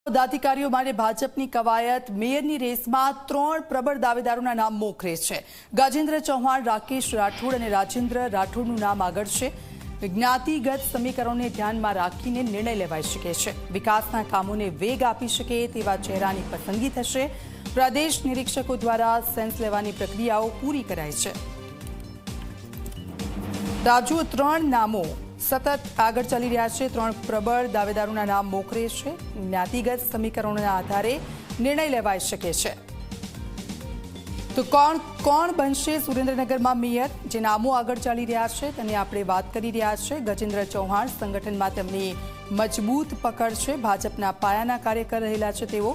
પદાધિકારીઓ માટે ભાજપની કવાયત મેયરની રેસમાં 3 પ્રબળ દાવેદારોના નામ મોખરે છે। ગજેન્દ્ર ચૌહાણ, રાકેશ રાઠોડ અને રાજેન્દ્ર રાઠોડનું નામ આગળ છે। જ્ઞાતિગત સમીકરણોને ધ્યાનમાં રાખીને નિર્ણય લેવાઈ શકે છે। વિકાસના કામોને વેગ આપી શકે તેવા ચહેરાની પસંદગી થશે। પ્રદેશ નિરીક્ષકો દ્વારા સેન્સ લેવાની પ્રક્રિયાઓ પૂરી કરાઈ છે। રાજુ 3 નામો સતત આગળ ચાલી રહ્યા છે। 3 પ્રબળ દાવેદારોના નામ મોખરે છે। જ્ઞાતિગત સમીકરણોના આધારે નિર્ણય લેવાઈ શકે છે। તો કોણ બનશે સુરેન્દ્રનગરમાં મેયર? જે નામો આગળ ચાલી રહ્યા છે તેની આપણે વાત કરી રહ્યા છે। ગજેન્દ્ર ચૌહાણ સંગઠનમાં તેમની મજબૂત પકડ છે, ભાજપના પાયાના કાર્યકર રહેલા છે તેઓ।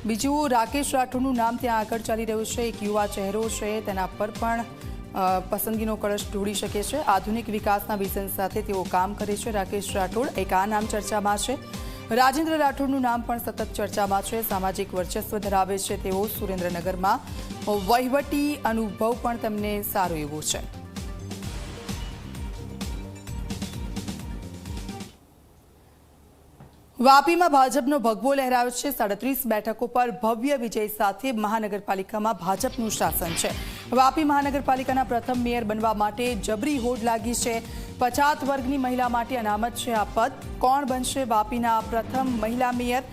બીજું રાકેશ રાઠોડનું નામ ત્યાં આગળ ચાલી રહ્યું છે। એક યુવા ચહેરો છે, તેના પર પણ પસંદગીનો કળશ ઢોળી શકે છે। આધુનિક વિકાસના વિઝન સાથે તેઓ કામ કરે છે। રાકેશ રાઠોડ એક આ નામ ચર્ચામાં છે। રાજેન્દ્ર રાઠોડનું નામ પણ સતત ચર્ચામાં છે। સામાજિક વર્ચસ્વ ધરાવે છે તેઓ। સુરેન્દ્રનગરમાં વહીવટી અનુભવ પણ તેમને સારો એવો છે। વાપીમાં ભાજપનો ભગવો લહેરાયો છે। 37 બેઠકો પર ભવ્ય વિજય સાથે મહાનગરપાલિકામાં ભાજપનું શાસન છે। વાપી મહાનગરપાલિકાના પ્રથમ મેયર બનવા માટે જબરી હોડ લાગી છે। 50 વર્ગની મહિલા માટે અનામત છે આ પદ। કોણ બનશે વાપીના પ્રથમ મહિલા મેયર?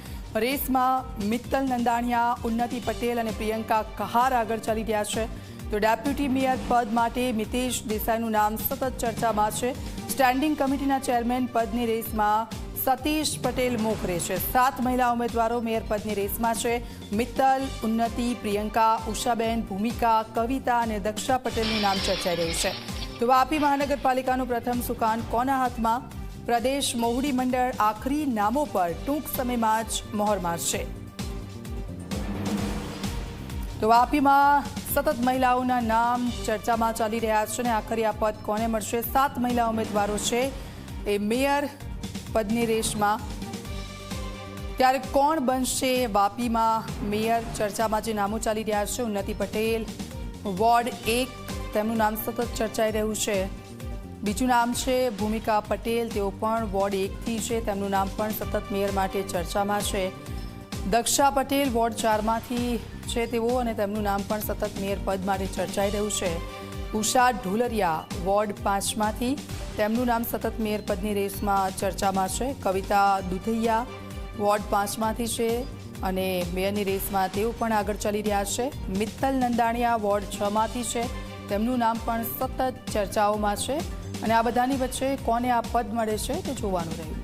રેસમાં મિત્તલ નંદાણીયા, ઉન્નતિ પટેલ અને પ્રિયંકા કહાર આગળ ચાલી રહ્યા છે। તો ડેપ્યુટી મેયર પદ માટે મિતેશ દેસાઈનું નામ સતત ચર્ચામાં છે। સ્ટેન્ડિંગ કમિટીના ચેરમેન પદની રેસમાં સતીશ પટેલ મોખરે છે। 7 મહિલા ઉમેદવારો મેયર પદની રેસમાં છે। મિત્તલ, ઉન્નતિ, પ્રિયંકા, ઉષાબેન, ભૂમિકા, કવિતા અને દક્ષા પટેલનું નામ ચર્ચાઈ રહ્યું છે। તો વાપી મહાનગરપાલિકાનું પ્રથમ સુકાન કોના હાથમાં? પ્રદેશ મોવડી મંડળ આખરી નામો પર ટૂંક સમયમાં જ મહોર મારશે। તો વાપીમાં સતત મહિલાઓના નામ ચર્ચામાં ચાલી રહ્યા છે અને આખરી આ પદ કોને મળશે? 7 મહિલા ઉમેદવારો છે એ મેયર પદની રેસમાં। ત્યારે કોણ બનશે વાપીમાં મેયર? ચર્ચામાં જે નામો ચાલી રહ્યા છે, ઉન્નતિ પટેલ વોર્ડ 1, તેમનું નામ સતત ચર્ચાઈ રહ્યું છે। બીજું નામ છે ભૂમિકા પટેલ, તેઓ પણ વોર્ડ 1થી છે, તેમનું નામ પણ સતત મેયર માટે ચર્ચામાં છે। દક્ષા પટેલ વોર્ડ 4માંથી છે તેઓ અને તેમનું નામ પણ સતત મેયર પદ માટે ચર્ચાઈ રહ્યું છે। ઉષા ઢોલરિયા વોર્ડ 5માંથી, તેમનું નામ સતત મેયર પદની રેસમાં ચર્ચામાં છે। કવિતા દુધૈયા વોર્ડ 5માંથી છે અને મેયરની રેસમાં તેઓ પણ આગળ ચાલી રહ્યા છે। મિત્તલ નંદાણીયા વોર્ડ 6માંથી છે, તેમનું નામ પણ સતત ચર્ચાઓમાં છે અને આ બધાની વચ્ચે કોને આ પદ મળે છે તે જોવાનું રહ્યું।